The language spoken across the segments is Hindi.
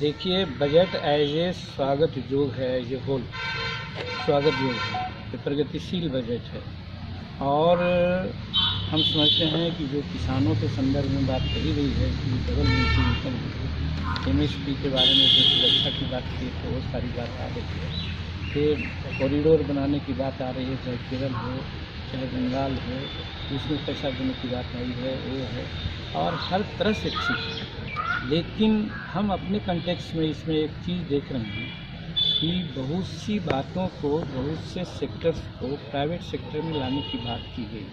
देखिए, बजट एज ए स्वागत योग है, एज ए होल स्वागत योग है, ये प्रगतिशील बजट है। और हम समझते हैं कि जो किसानों के संदर्भ में बात कही गई है कि डबल इनकम MSP के बारे में जो सुरक्षा की बात की तो बहुत सारी बात आ रही है। फिर कॉरिडोर बनाने की बात आ रही है, चाहे केरल हो चाहे बंगाल हो, उसमें पैसा देने की बात आई है, वो है और हर तरह से ठीक है। लेकिन हम अपने कंटेक्स्ट में इसमें एक चीज़ देख रहे हैं कि बहुत सी बातों को, बहुत से सेक्टर्स को प्राइवेट सेक्टर में लाने की बात की गई।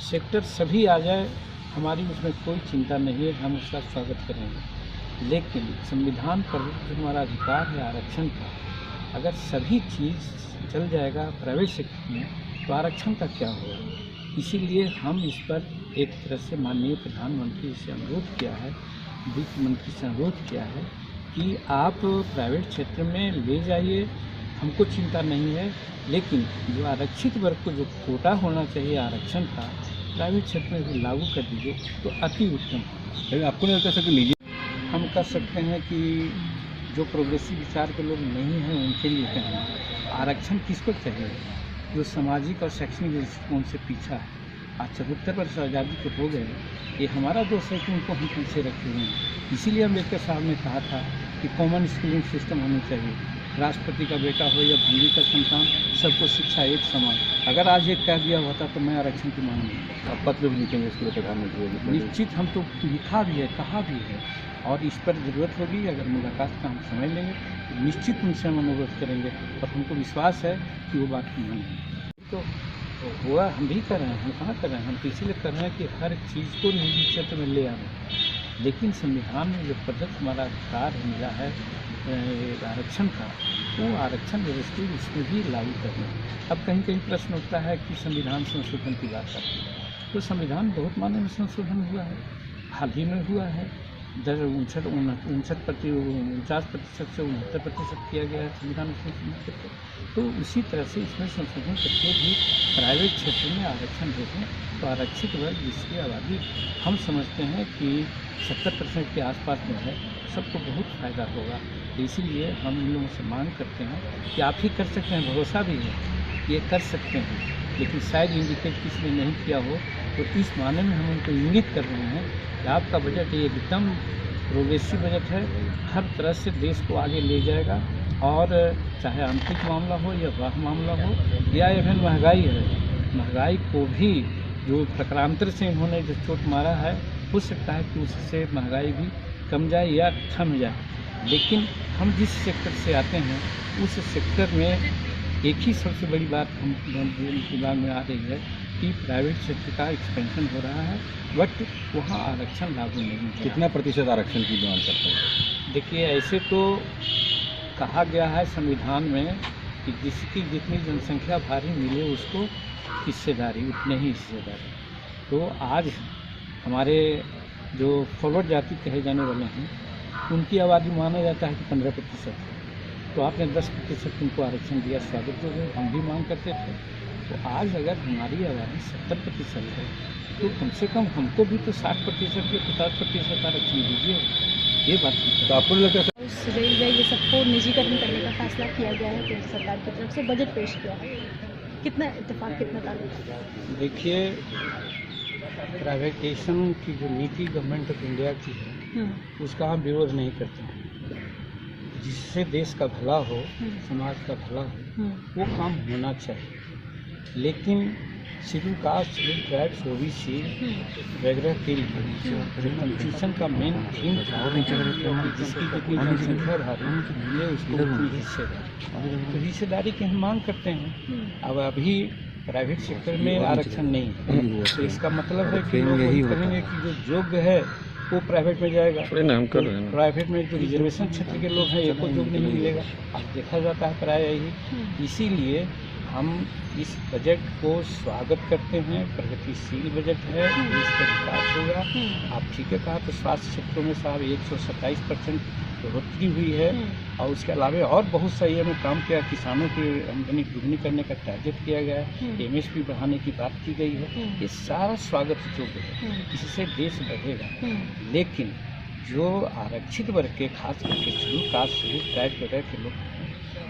सेक्टर सभी आ जाए, हमारी उसमें कोई चिंता नहीं है, हम उसका स्वागत करेंगे। लेकिन संविधान पर जो हमारा अधिकार है आरक्षण का, अगर सभी चीज़ चल जाएगा प्राइवेट सेक्टर में तो आरक्षण का क्या होगा। इसीलिए हम इस पर एक तरह से माननीय प्रधानमंत्री से अनुरोध किया है, वित्त मंत्री से अनुरोध किया है कि आप प्राइवेट क्षेत्र में ले जाइए, हमको चिंता नहीं है, लेकिन जो आरक्षित वर्ग को जो कोटा होना चाहिए आरक्षण का प्राइवेट क्षेत्र में भी लागू कर दीजिए तो अति उत्तम है। आपको नहीं लगता सर कि निजी हम कर सकते हैं कि जो प्रोग्रेसिव विचार के लोग नहीं हैं उनके लिए कहें आरक्षण किसको चाहिए, जो सामाजिक और शैक्षणिक दृष्टिकोण से पीछा है। आज 74 वर्ष आज़ादी को हो गए, ये हमारा दोष है कि उनको हम पीछे रखे हुए हैं। इसीलिए अम्बेडकर साहब ने कहा था कि कॉमन स्कूलिंग सिस्टम होना चाहिए, राष्ट्रपति का बेटा हो या भंगी का संतान, सबको शिक्षा एक समान। अगर आज एक कह दिया होता तो मैं आरक्षण की मांग नहीं करता। आप पत्र भी लिखेंगे इसके लिए प्रधानमंत्री? निश्चित हम तो लिखा भी है, कहा भी है, और इस पर ज़रूरत होगी, अगर मुलाकात का हम समय लेंगे तो निश्चित उनसे हम अनुरोध करेंगे और हमको विश्वास है कि वो बात की मानेंगे। तो हुआ हम भी कर रहे हैं, हम कहाँ कर रहे हैं, हम तो इसीलिए कर रहे हैं कि हर चीज़ को निजी क्षेत्र में ले आ रहे हैं। लेकिन संविधान में जो प्रदत्त हमारा अधिकार मिला है आरक्षण का, वो आरक्षण व्यवस्थित उसमें भी लागू करना। अब कहीं कहीं प्रश्न उठता है कि संविधान संशोधन की बात आती है, तो संविधान बहुत मायने में संशोधन हुआ है, हाल ही में हुआ है। 49% से 69% किया गया है संविधान संशोधन करके। तो उसी तरह से इसमें संशोधन करके भी प्राइवेट क्षेत्र में आरक्षण देखें तो आरक्षित वर्ग जिसकी आबादी हम समझते हैं कि 70% के आसपास में है, सबको बहुत फ़ायदा होगा। तो इसीलिए हम इन लोगों से मांग करते हैं कि आप ही कर सकते हैं, भरोसा भी है ये कर सकते हैं, लेकिन शायद इंडिकेट किसी ने नहीं किया हो। तो इस माने में हम उनको इंगित कर रहे हैं कि आपका बजट ये एकदम प्रोग्रेसिव बजट है, हर तरह से देश को आगे ले जाएगा। और चाहे आंतरिक मामला हो या बाह्य मामला हो या इवन महंगाई है, महंगाई को भी जो प्रकारांतर से इन्होंने जो चोट मारा है, हो सकता है कि उससे महंगाई भी कम जाए या थम जाए। लेकिन हम जिस सेक्टर से आते हैं उस सेक्टर में एक ही सबसे बड़ी बात हम दिमाग में आ रही है कि प्राइवेट सेक्टर का एक्सपेंशन हो रहा है, बट वहाँ आरक्षण लागू नहीं है। कितना प्रतिशत आरक्षण की मांग करते हैं? देखिए, ऐसे तो कहा गया है संविधान में कि जिसकी जितनी जनसंख्या भारी मिले उसको हिस्सेदारी, उतने ही हिस्सेदारी। तो आज हमारे जो फॉरवर्ड जाति कहे जाने वाले हैं उनकी आबादी माना जाता है कि 15% है, तो आपने 10% उनको आरक्षण दिया, स्वागत जो है हम भी मांग करते थे। तो आज अगर हमारी आबादी 70% है तो कम से कम हमको भी तो 60% या 50% आरक्षण दीजिए, ये बात है। तो आपको लगता है उस रेलवे ये सबको निजीकरण करने का फैसला किया गया है, केंद्र सरकार की तरफ से बजट पेश किया है, कितना इत्तेफाक, कितना ताल्लुक? देखिए, प्राइवेटाइजेशन की जो नीति गवर्नमेंट ऑफ इंडिया की है उसका हम विरोध नहीं करते हैं। जिससे देश का भला हो, समाज का भला हो, वो काम होना चाहिए। लेकिन schedule caste, schedule tribes, OBC वगैरह के लिए जो कॉन्स्टिट्यूशन का मेन थीम था जिसकी जितनी जनसंख्या भारी मिले उसको उतनी हिस्सेदारी, तो हिस्सेदारी की हम मांग करते हैं। अब अभी प्राइवेट सेक्टर में आरक्षण नहीं है, तो इसका मतलब है कि लोग कहेंगे कि जो योग्य है वो प्राइवेट में जाएगा, तो प्राइवेट में जो रिजर्वेशन क्षेत्र के लोग हैं एक योग्य नहीं मिलेगा। अब देखा जाता है प्राय यही। इसीलिए हम इस बजट को स्वागत करते हैं, प्रगतिशील बजट है, देश का विकास होगा। आप ठीक है कहा, तो स्वास्थ्य क्षेत्रों में साहब 127% बढ़ोतरी हुई है, और उसके अलावा और बहुत सही हमें काम किया। किसानों की आमदनी दुगनी करने का टारगेट किया गया है, MSP बढ़ाने की बात की गई है। ये सारा स्वागत योग्य है, इससे देश बढ़ेगा। लेकिन जो आरक्षित वर्ग के खास करके शेड्यूल कास्ट शेड्यूल ट्राइब वगैरह के लोग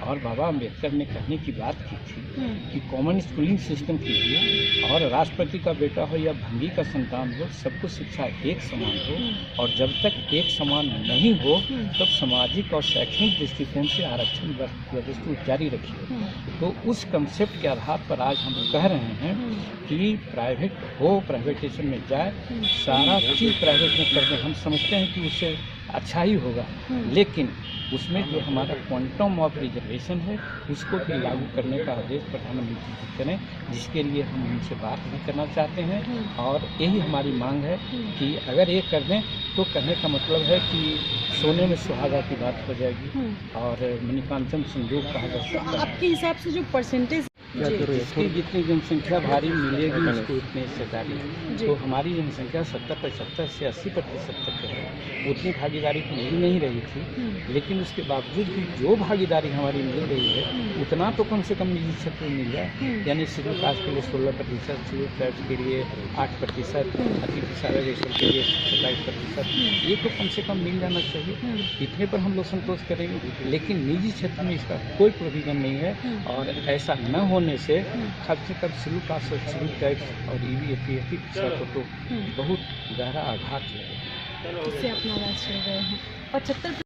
और बाबा अम्बेडकर ने कहने की बात की थी कि कॉमन स्कूलिंग सिस्टम कीजिए और राष्ट्रपति का बेटा हो या भंगी का संतान हो, सबको शिक्षा एक समान हो, और जब तक एक समान नहीं हो तब सामाजिक और शैक्षणिक दृष्टिकोण से आरक्षण व्यवस्था जारी रखिए। तो उस कंसेप्ट के आधार पर आज हम कह रहे हैं कि प्राइवेट हो, प्राइवेटेशन में जाए, सारा चीज़ प्राइवेट में कर दें। हम समझते हैं कि उससे अच्छा ही होगा, लेकिन उसमें जो हमारा क्वांटम ऑफ रिजर्वेशन है उसको भी लागू करने का आदेश प्रधानमंत्री जी करें, जिसके लिए हम उनसे बात भी करना चाहते हैं। और यही हमारी मांग है कि अगर ये कर दें तो कहने का मतलब है कि सोने में सुहागा की बात हो जाएगी और मणिकांचन संजोग कहा जा तो सकता है। आपके हिसाब से जो परसेंटेज इसकी जितनी जनसंख्या भारी मिलेगी उसको उतने हिस्सेदारी, तो हमारी जनसंख्या 70-75 से 80% तक है, उतनी भागीदारी तो मिल नहीं रही थी, लेकिन उसके बावजूद भी जो भागीदारी हमारी मिल रही है उतना तो कम से कम निजी क्षेत्र में मिल जाए। यानी शेड्यूल कास्ट के लिए 16%, शेड्यूल ट्राइब्स के लिए 8%, अति पिछड़ा रेशल के लिए 27%, ये तो कम से कम मिल जाना चाहिए। इतने पर हम लोग संतोष करेंगे, लेकिन निजी क्षेत्र में इसका कोई प्रोविज़न नहीं है, और ऐसा न होने से कम से कम शेड्यूल कास्ट और शेड्यूल ट्राइब्स और EBFP पिछड़ा को तो बहुत गहरा आघात लगेगा। इससे अपना आवाज़ चल रहे हैं 75